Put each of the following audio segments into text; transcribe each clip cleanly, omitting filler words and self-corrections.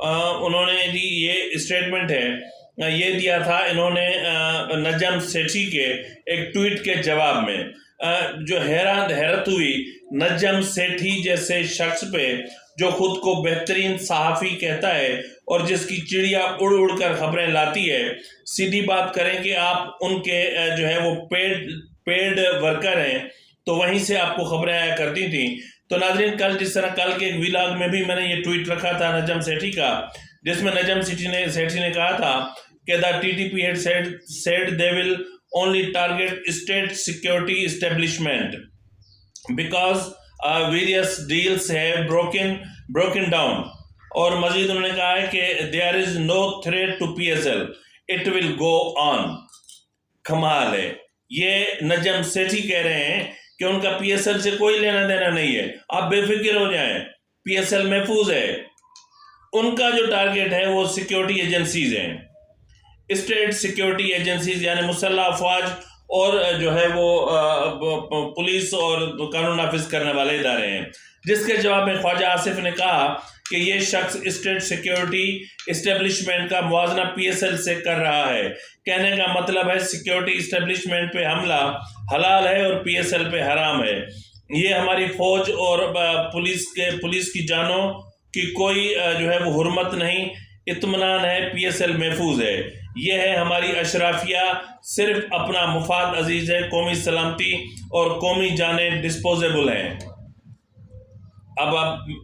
انہوں نے جی یہ اسٹیٹمنٹ ہے یہ دیا تھا انہوں نے نجم سیٹھی کے ایک ٹویٹ کے جواب میں. جو حیرت ہوئی نجم سیٹھی جیسے شخص پہ جو خود کو بہترین صحافی کہتا ہے اور جس کی چڑیا اڑ اڑ کر خبریں لاتی ہے. سیدھی بات کریں کہ آپ ان کے جو ہے وہ پیڈ ورکر ہیں تو وہیں سے آپ کو خبریں آیا کرتی تھیں. تو ناظرین کل جس طرح کل کے ایک ویلاگ میں بھی میں نے یہ ٹویٹ رکھا تھا نجم سیٹھی کا جس میں نجم سیٹھی نے کہا تھا کہ the TTP had said they will only target state security establishment because various deals have broken down. اور مزید انہوں نے کہا ہے کہ there is no threat to PSL, it will go on. کمال ہے. یہ نجم سیٹھی کہہ رہے ہیں کہ ان کا پی ایس ایل سے کوئی لینا دینا نہیں ہے, آپ بے فکر ہو جائیں, پی ایس ایل محفوظ ہے. ان کا جو ٹارگیٹ ہے وہ سیکیورٹی ایجنسیز ہیں, اسٹیٹ سیکیورٹی ایجنسیز یعنی مسلح افواج اور جو ہے وہ پولیس اور قانون نافذ کرنے والے ادارے ہیں. جس کے جواب میں خواجہ آصف نے کہا کہ یہ شخص اسٹیٹ سیکیورٹی اسٹیبلشمنٹ کا موازنہ پی ایس ایل سے کر رہا ہے. کہنے کا مطلب ہے سیکیورٹی اسٹیبلشمنٹ پہ حملہ حلال ہے اور پی ایس ایل پہ حرام ہے. یہ ہماری فوج اور پولیس کی جانوں کی کوئی جو ہے وہ حرمت نہیں, اطمینان ہے, پی ایس ایل محفوظ ہے. یہ ہے ہماری اشرافیہ, صرف اپنا مفاد عزیز ہے, قومی سلامتی اور قومی جانیں ڈسپوزیبل ہیں. اب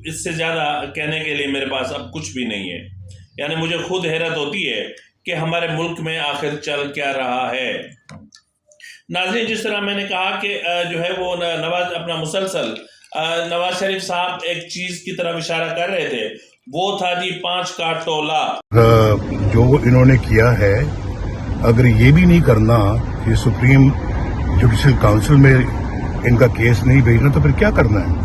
اس سے زیادہ کہنے کے لیے میرے پاس اب کچھ بھی نہیں ہے. یعنی مجھے خود حیرت ہوتی ہے کہ ہمارے ملک میں آخر چل کیا رہا ہے. ناظرین جس طرح میں نے کہا کہ جو ہے وہ نواز اپنا مسلسل نواز شریف صاحب ایک چیز کی طرف اشارہ کر رہے تھے, وہ تھا جی 5 کا ٹولہ. جو انہوں نے کیا ہے اگر یہ بھی نہیں کرنا کہ سپریم جوڈیشل کاؤنسل میں ان کا کیس نہیں بھیجنا تو پھر کیا کرنا ہے؟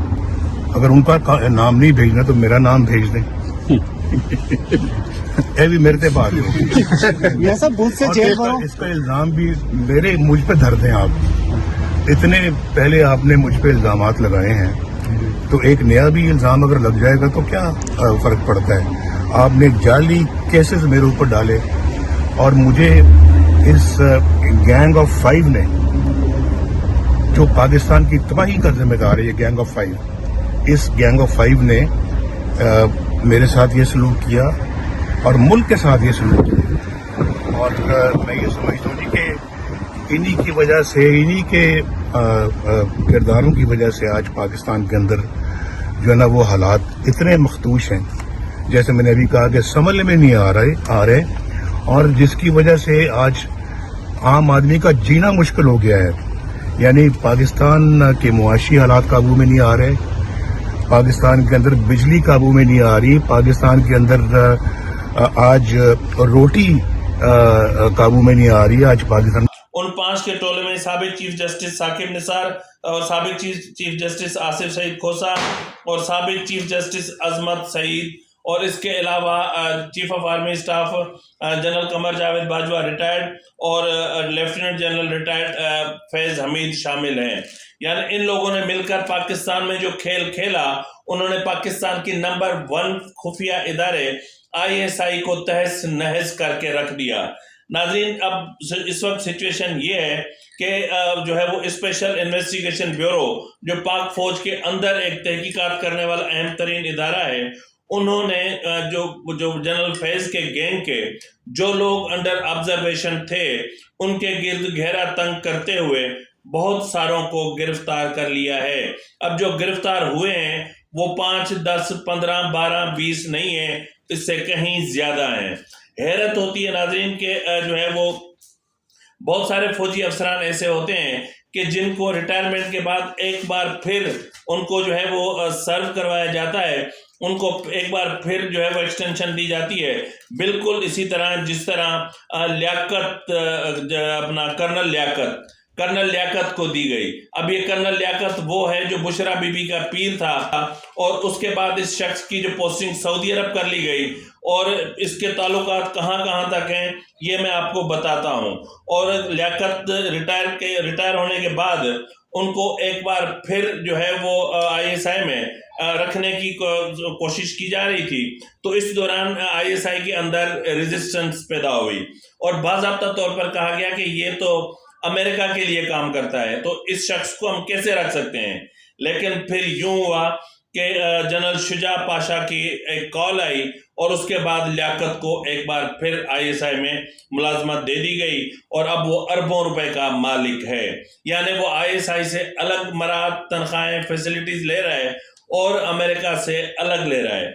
اگر ان کا نام نہیں بھیجنا تو میرا نام بھیج دیں. اے بھی میرے بات اس کا الزام بھی مجھ پہ دھر دیں. آپ اتنے پہلے آپ نے مجھ پہ الزامات لگائے ہیں تو ایک نیا بھی الزام اگر لگ جائے گا تو کیا فرق پڑتا ہے؟ آپ نے جعلی کیسز میرے اوپر ڈالے اور مجھے اس گینگ آف 5 نے جو پاکستان کی تباہی کا ذمہ دار ہے, یہ گینگ آف 5, اس گینگ آف 5 نے میرے ساتھ یہ سلوک کیا اور ملک کے ساتھ یہ سلوک کیا. اور میں یہ سمجھتا ہوں جی کہ انہی کی وجہ سے, انہی کے کرداروں کی وجہ سے آج پاکستان کے اندر جو ہے نا وہ حالات اتنے مخدوش ہیں, جیسے میں نے ابھی کہا کہ سنبھلنے میں نہیں آ رہے اور جس کی وجہ سے آج عام آدمی کا جینا مشکل ہو گیا ہے. یعنی پاکستان کے معاشی حالات قابو میں نہیں آ رہے, پاکستان کے اندر بجلی قابو میں نہیں آ رہی, پاکستان کے اندر آج روٹی قابو میں نہیں آ رہی. آج پاکستان ان 5 کے ٹولے میں سابق چیف جسٹس ثاقب نثار اور سابق چیف جسٹس آصف سعید کھوسہ اور سابق چیف جسٹس عظمت سعید اور اس کے علاوہ chief of army staff general Qamar Javed Bajwa retired اور لیفٹیننٹ جنرل ریٹائرڈ فیض حمید شامل ہیں. یعنی ان لوگوں نے مل کر پاکستان میں جو کھیل کھیلا, انہوں نے پاکستان کی نمبر 1 خفیہ ادارے ISI کو تہس نہس کر کے رکھ دیا. ناظرین اب اس وقت سچویشن یہ ہے کہ جو ہے وہ اسپیشل انویسٹیگیشن بیورو جو پاک فوج کے اندر ایک تحقیقات کرنے والا اہم ترین ادارہ ہے, انہوں نے جو جنرل فیض کے گینگ کے جو لوگ انڈر آبزرویشن تھے ان کے گرد گھیرا تنگ کرتے ہوئے بہت ساروں کو گرفتار کر لیا ہے. اب جو گرفتار ہوئے ہیں وہ 5, 10, 15, 12, 20 نہیں ہیں, اس سے کہیں زیادہ ہیں. حیرت ہوتی ہے ناظرین کہ جو ہے وہ بہت سارے فوجی افسران ایسے ہوتے ہیں کہ جن کو ریٹائرمنٹ کے بعد ایک بار پھر ان کو جو ہے وہ سرو کروایا جاتا ہے, ان کو ایک بار پھر جو ہے وہ ایکسٹینشن دی جاتی ہے, بالکل اسی طرح جس طرح لیاقت اپنا کرنل لیاقت کو دی گئی. اب یہ کرنل لیاقت وہ ہے جو بشرا بی بی کا پیر تھا اور اس کے بعد اس شخص کی جو پوسٹنگ سعودی عرب کر لی گئی اور اس کے تعلقات کہاں تک ہیں یہ میں آپ کو بتاتا ہوں. اور لیاقت ریٹائر ہونے کے بعد ان کو ایک بار پھر جو ہے وہ ISI میں رکھنے کی کوشش کی جا رہی تھی، تو اس دوران ISI کے اندر ریزسٹنس پیدا ہوئی اور باضابطہ طور پر کہا گیا کہ یہ تو امریکہ کے لیے کام کرتا ہے، تو اس شخص کو ہم کیسے رکھ سکتے ہیں. لیکن پھر یوں ہوا کہ جنرل شجاع پاشا کی ایک کال آئی اور اس کے بعد لیاقت کو ایک بار پھر ISI میں ملازمت دے دی گئی اور اب وہ اربوں روپے کا مالک ہے. یعنی وہ ISI سے الگ مراد تنخواہیں فیسلٹیز لے رہا ہے اور امریکہ سے الگ لے رہا ہے.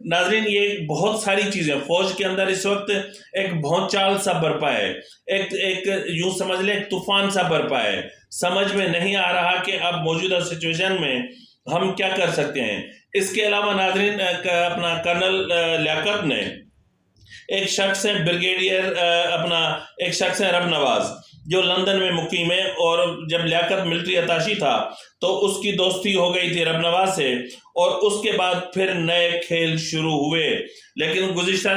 ناظرین، یہ بہت ساری چیزیں فوج کے اندر اس وقت ایک بھونچال سا برپا ہے، ایک یوں سمجھ لیں ایک طوفان سا برپا ہے. سمجھ میں نہیں آ رہا کہ اب موجودہ سچویشن میں ہم کیا کر سکتے ہیں. اس کے علاوہ ناظرین، اپنا کرنل لیاقت نے ایک شخص ہے بریگیڈیئر ایک شخص ہے رب نواز جو لندن میں مقیم ہے، اور جب لیاقت ملٹری اتاشی تھا تو اس کی دوستی ہو گئی تھی رب نواز سے اور اس کے بعد پھر نئے کھیل شروع ہوئے. لیکن گزشتہ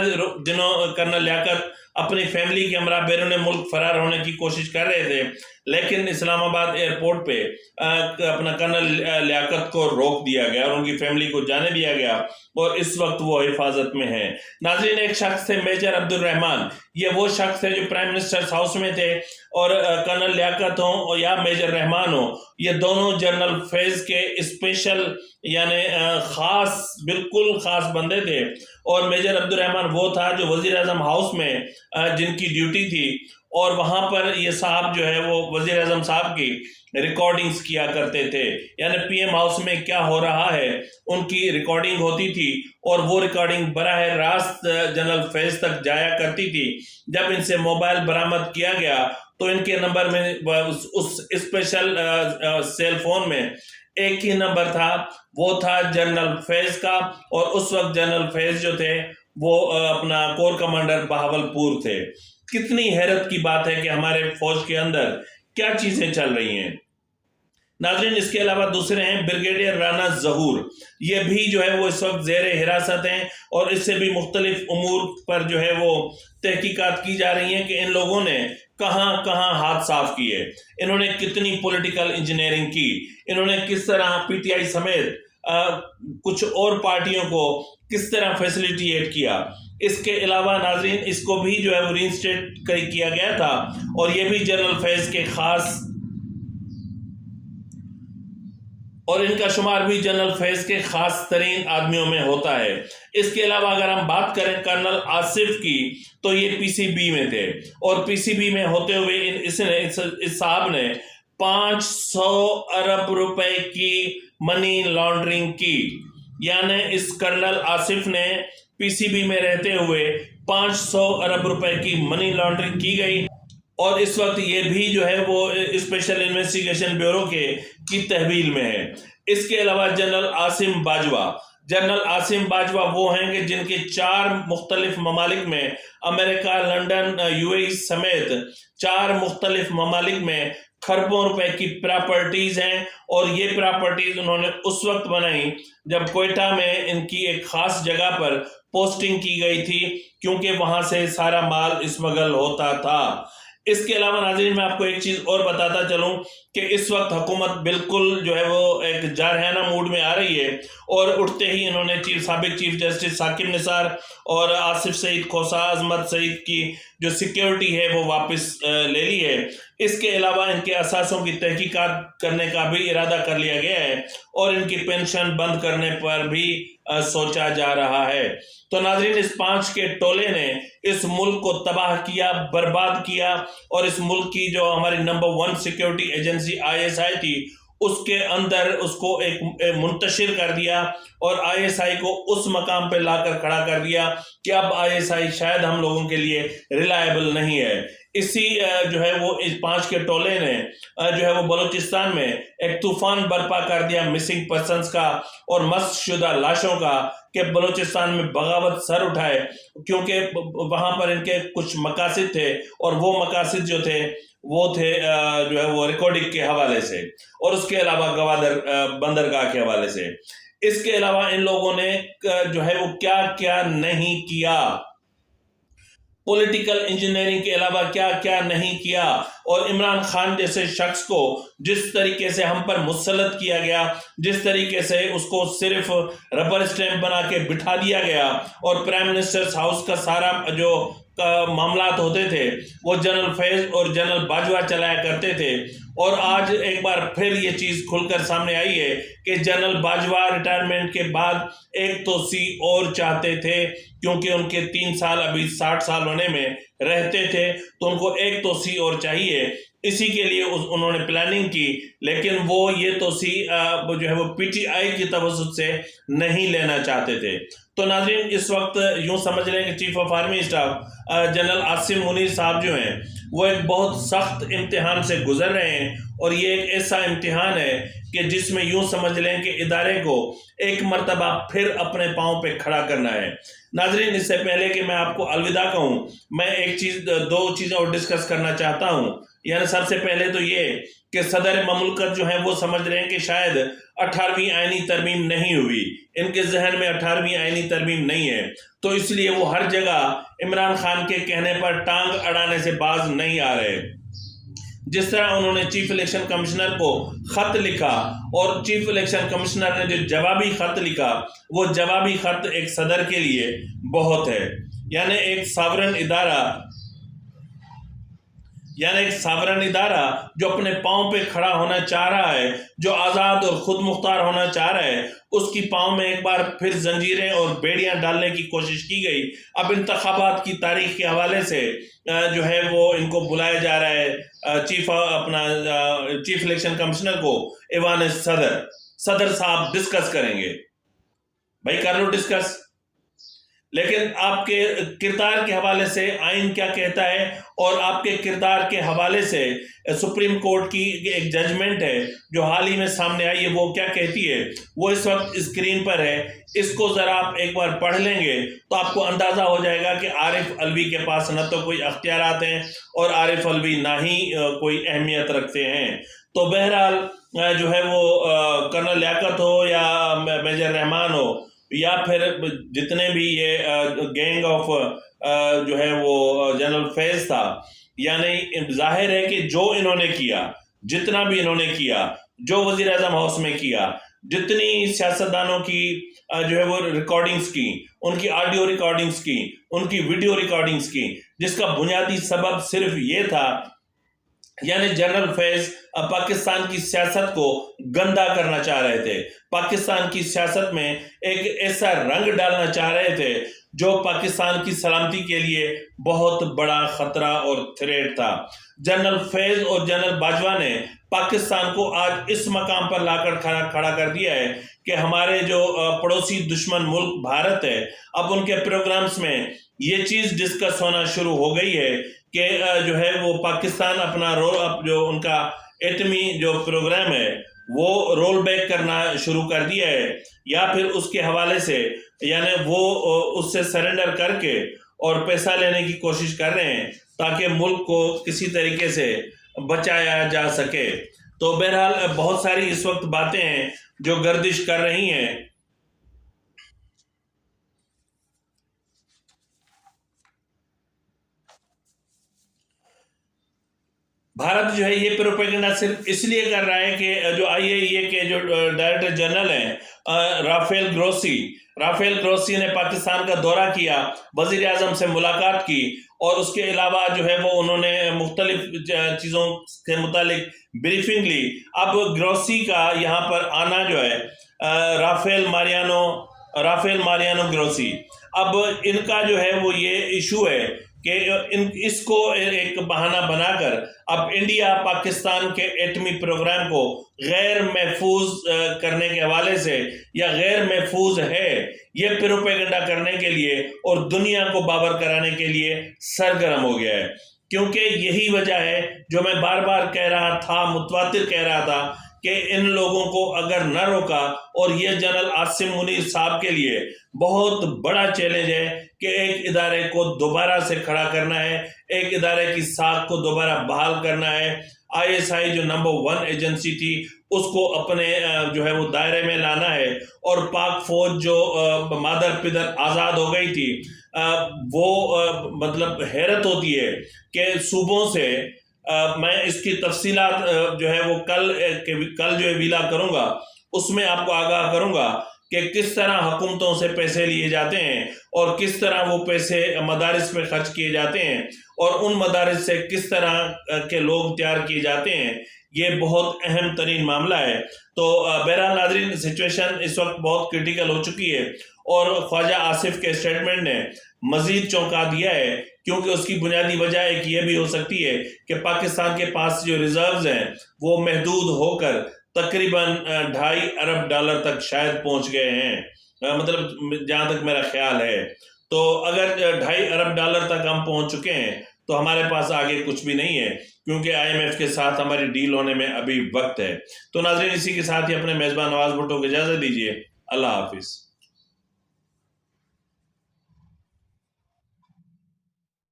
دنوں کرنل لیاقت اپنی فیملی کے ہمراہ بیرون ملک فرار ہونے کی کوشش کر رہے تھے، لیکن اسلام آباد ایئرپورٹ پہ اپنا کرنل لیاقت کو روک دیا گیا اور ان کی فیملی کو جانے دیا گیا اور اس وقت وہ حفاظت میں ہیں. ناظرین، ایک شخص تھے میجر عبد الرحمان، یہ وہ شخص تھے جو پرائم منسٹرز ہاؤس میں تھے، اور کرنل لیاقت ہوں یا میجر رحمان ہوں، یہ دونوں جنرل فیض کے اسپیشل یعنی خاص بالکل خاص بندے تھے. اور میجر عبد الرحمان وہ تھا جو وزیر اعظم ہاؤس میں جن کی ڈیوٹی تھی، اور وہاں پر یہ صاحب جو ہے وہ وزیر اعظم صاحب کی ریکارڈنگز کیا کرتے تھے. یعنی PM ہاؤس میں کیا ہو رہا ہے ان کی ریکارڈنگ ہوتی تھی اور وہ ریکارڈنگ براہ راست جنرل فیض تک جایا کرتی تھی. جب ان سے موبائل برآمد کیا گیا تو ان کے نمبر میں اس اسپیشل سیل فون میں ایک ہی نمبر تھا، وہ تھا جنرل فیض کا، اور اس وقت جنرل فیض جو تھے وہ اپنا کور کمانڈر بہاولپور تھے. کتنی حیرت کی بات ہے کہ ہمارے فوج کے اندر کیا چیزیں چل رہی ہیں. ناظرین، اس کے علاوہ دوسرے ہیں بریگیڈیئر رانا ظہور، یہ بھی جو ہے وہ اس وقت زیر حراست ہیں اور اس سے بھی مختلف امور پر جو ہے وہ تحقیقات کی جا رہی ہیں کہ ان لوگوں نے کہاں کہاں ہاتھ صاف کیے، انہوں نے کتنی پولیٹیکل انجینئرنگ کی، انہوں نے کس طرح PTI سمیت کچھ اور پارٹیوں کو کس طرح فیسلیٹیٹ کیا. اس کے علاوہ ناظرین، اس کو بھی جو ہے وہ رینسٹیٹ کیا گیا تھا اور یہ بھی جنرل فیض کے خاص، اور ان کا شمار بھی جنرل فیض کے خاص ترین آدمیوں میں ہوتا ہے. اس کے علاوہ اگر ہم بات کریں کرنل آصف کی تو یہ PCB میں تھے، اور PCB میں ہوتے ہوئے اس صاحب نے 500 ارب روپے کی منی لانڈرنگ کی. یعنی اس کرنل آصف نے PCB میں رہتے ہوئے 500 ارب روپے کی منی لانڈرنگ کی گئی، اور اس وقت یہ بھی جو ہے وہ اسپیشل انویسٹیگیشن بیورو کی تحویل میں ہے. اس کے علاوہ جنرل عاصم باجوہ وہ ہیں کہ جن کے 4 مختلف ممالک میں امریکہ، لندن، UAE سمیت 4 مختلف ممالک میں کھربوں روپے کی پراپرٹیز ہیں، اور یہ پراپرٹیز انہوں نے اس وقت بنائی جب کوئٹہ میں ان کی ایک خاص جگہ پر پوسٹنگ کی گئی تھی، کیونکہ وہاں سے سارا مال اسمگل ہوتا تھا. اس کے علاوہ ناظرین، میں آپ کو ایک چیز اور بتاتا چلوں کہ اس وقت حکومت بالکل جو ہے وہ ایک جارحانہ موڈ میں آ رہی ہے، اور اٹھتے ہی انہوں نے سابق چیف جسٹس ثاقب نثار اور آصف سعید کھوسہ، عظمت سعید کی جو سیکیورٹی ہے وہ واپس لے لی ہے. اس کے علاوہ ان کے اثاثوں کی تحقیقات کرنے کا بھی ارادہ کر لیا گیا ہے، اور ان کی پینشن بند کرنے پر بھی سوچا جا رہا ہے. تو ناظرین، اس 5 کے ٹولے نے اس ملک کو تباہ کیا، برباد کیا، اور اس ملک کی جو ہماری نمبر 1 سیکیورٹی ایجنسی ISI تھی اس کے اندر اس کو ایک منتشر کر دیا، اور ISI کو اس مقام پہ لا کر کھڑا کر دیا کہ اب ISI شاید ہم لوگوں کے لیے ریلائبل نہیں ہے. اسی جو ہے وہ اس 5 کے ٹولے نے جو ہے وہ بلوچستان میں ایک طوفان برپا کر دیا مسنگ پرسنز کا اور مسخ شدہ لاشوں کا، کہ بلوچستان میں بغاوت سر اٹھائے، کیونکہ وہاں پر ان کے کچھ مقاصد تھے، اور وہ مقاصد جو تھے وہ تھے جو ہے وہ ریکارڈنگ کے حوالے سے، اور اس کے علاوہ گوادر بندرگاہ کے حوالے سے. اس کے علاوہ ان لوگوں نے جو ہے وہ کیا کیا نہیں کیا. پولیٹیکل انجینئرنگ کے علاوہ کیا کیا نہیں کیا، اور عمران خان جیسے شخص کو جس طریقے سے ہم پر مسلط کیا گیا، جس طریقے سے اس کو صرف ربر اسٹیمپ بنا کے بٹھا دیا گیا، اور پرائم منسٹرز ہاؤس کا سارا جو معاملات ہوتے تھے وہ جنرل فیض اور جنرل باجوہ چلایا کرتے تھے، اور آج ایک بار پھر یہ چیز کھل کر سامنے آئی ہے کہ جنرل باجوہ ریٹائرمنٹ کے بعد ایک توسیع اور چاہتے تھے، کیونکہ ان کے 3 سال ابھی 60 سال ہونے میں رہتے تھے، تو ان کو ایک توسیع اور چاہیے، اسی کے لیے انہوں نے پلاننگ کی، لیکن وہ یہ توسیع جو ہے وہ پی ٹی آئی کی توسط سے نہیں لینا چاہتے تھے۔ تو ناظرین، اس وقت یوں سمجھ لیں کہ chief of army staff general Asim Munir صاحب جو ہیں وہ ایک بہت سخت امتحان سے گزر رہے ہیں، اور یہ ایک ایسا امتحان ہے کہ جس میں یوں سمجھ لیں کہ ادارے کو ایک مرتبہ پھر اپنے پاؤں پہ کھڑا کرنا ہے۔ ناظرین، اس سے پہلے کہ میں آپ کو الوداع کہوں، میں دو چیزیں اور ڈسکس کرنا چاہتا ہوں۔ یعنی سب سے پہلے تو یہ کہ صدر مملکت جو ہیں وہ سمجھ رہے ہیں کہ شاید 18ویں آئینی ترمیم نہیں ہوئی، ان کے ذہن میں 18ویں آئینی ترمیم نہیں ہے، تو اس لیے وہ ہر جگہ عمران خان کے کہنے پر ٹانگ اڑانے سے باز نہیں آ رہے۔ جس طرح انہوں نے چیف الیکشن کمشنر کو خط لکھا، اور چیف الیکشن کمشنر نے جو جوابی خط لکھا، وہ جوابی خط ایک صدر کے لیے بہت ہے۔ یعنی ایک ساورن ادارہ جو اپنے پاؤں پہ کھڑا ہونا چاہ رہا ہے، جو آزاد اور خود مختار ہونا چاہ رہا ہے، اس کی پاؤں میں ایک بار پھر زنجیریں اور بیڑیاں ڈالنے کی کوشش کی گئی۔ اب انتخابات کی تاریخ کے حوالے سے جو ہے وہ ان کو بلایا جا رہا ہے، چیف الیکشن کمشنر کو ایوان صدر صاحب ڈسکس کریں گے۔ بھائی کر لو ڈسکس، لیکن آپ کے کردار کے حوالے سے آئین کیا کہتا ہے، اور آپ کے کردار کے حوالے سے سپریم کورٹ کی ایک ججمنٹ ہے جو حال ہی میں سامنے آئی ہے، وہ کیا کہتی ہے، وہ اس وقت اسکرین پر ہے۔ اس کو ذرا آپ ایک بار پڑھ لیں گے تو آپ کو اندازہ ہو جائے گا کہ عارف علوی کے پاس نہ تو کوئی اختیارات ہیں، اور عارف علوی نہ ہی کوئی اہمیت رکھتے ہیں۔ تو بہرحال جو ہے وہ کرنل لیاقت ہو یا میجر رحمان ہو، یا پھر جتنے بھی یہ گینگ آف جو ہے وہ جنرل فیض تھا، یعنی ظاہر ہے کہ جو انہوں نے کیا، جتنا بھی انہوں نے کیا، جو وزیر اعظم ہاؤس میں کیا، جتنی سیاستدانوں کی جو ہے وہ ریکارڈنگز کی، ان کی آڈیو ریکارڈنگز کی، ان کی ویڈیو ریکارڈنگز کی، جس کا بنیادی سبب صرف یہ تھا، یعنی جنرل فیض پاکستان کی سیاست کو گندا کرنا چاہ رہے تھے، پاکستان کی سیاست میں ایک ایسا رنگ ڈالنا چاہ رہے تھے جو پاکستان کی سلامتی کے لیے بہت بڑا خطرہ اور تھریٹ تھا۔ جنرل فیض اور جنرل باجوہ نے پاکستان کو آج اس مقام پر لا کر کھڑا کر دیا ہے کہ ہمارے جو پڑوسی دشمن ملک بھارت ہے، اب ان کے پروگرامز میں یہ چیز ڈسکس ہونا شروع ہو گئی ہے کہ جو ہے وہ پاکستان اپنا جو ان کا ایٹمی جو پروگرام ہے وہ رول بیک کرنا شروع کر دیا ہے، یا پھر اس کے حوالے سے یعنی وہ اس سے سرنڈر کر کے اور پیسہ لینے کی کوشش کر رہے ہیں تاکہ ملک کو کسی طریقے سے بچایا جا سکے۔ تو بہرحال بہت ساری اس وقت باتیں ہیں جو گردش کر رہی ہیں۔ بھارت جو ہے یہ پروپیگنڈا صرف اس لیے کر رہا ہے کہ جو IAEA کے جو ڈائریکٹر جنرل ہیں رافیل گروسی نے پاکستان کا دورہ کیا، وزیر اعظم سے ملاقات کی، اور اس کے علاوہ جو ہے وہ انہوں نے مختلف چیزوں کے متعلق بریفنگ لی۔ اب گروسی کا یہاں پر آنا جو ہے رافیل ماریانو گروسی، اب ان کا جو ہے وہ یہ ایشو ہے کہ اس کو ایک بہانہ بنا کر اب انڈیا پاکستان کے ایٹمی پروگرام کو غیر محفوظ کرنے کے حوالے سے، یا غیر محفوظ ہے یہ پروپیگنڈا کرنے کے لیے اور دنیا کو باور کرانے کے لیے سرگرم ہو گیا ہے۔ کیونکہ یہی وجہ ہے جو میں بار بار کہہ رہا تھا، متواتر کہہ رہا تھا کہ ان لوگوں کو اگر نہ روکا، اور یہ جنرل عاصم منیر صاحب کے لیے بہت بڑا چیلنج ہے کہ ایک ادارے کو دوبارہ سے کھڑا کرنا ہے، ایک ادارے کی ساکھ کو دوبارہ بحال کرنا ہے۔ ISI جو نمبر 1 ایجنسی تھی اس کو اپنے جو ہے وہ دائرے میں لانا ہے، اور پاک فوج جو مادر پدر آزاد ہو گئی تھی، وہ مطلب حیرت ہوتی ہے کہ صوبوں سے میں اس کی تفصیلات جو ہے وہ کل جو ہے ویلا کروں گا، اس میں آپ کو آگاہ کروں گا کہ کس طرح حکومتوں سے پیسے لیے جاتے ہیں اور کس طرح وہ پیسے مدارس پہ خرچ کیے جاتے ہیں اور ان مدارس سے کس طرح کے لوگ تیار کیے جاتے ہیں۔ یہ بہت اہم ترین معاملہ ہے۔ تو بہرحال ناظرین، سچویشن اس وقت بہت کرٹیکل ہو چکی ہے اور خواجہ آصف کے اسٹیٹمنٹ نے مزید چونکا دیا ہے، کیونکہ اس کی بنیادی وجہ ایک یہ بھی ہو سکتی ہے کہ پاکستان کے پاس جو ریزروز ہیں وہ محدود ہو کر تقریباً $2.5 ارب تک شاید پہنچ گئے ہیں، مطلب جہاں تک میرا خیال ہے۔ تو اگر $2.5 ارب تک ہم پہنچ چکے ہیں تو ہمارے پاس آگے کچھ بھی نہیں ہے، کیونکہ IMF کے ساتھ ہماری ڈیل ہونے میں ابھی وقت ہے۔ تو ناظرین، اسی کے ساتھ ہی اپنے میزبان نواز بھٹو کو اجازت دیجیے۔ اللہ حافظ۔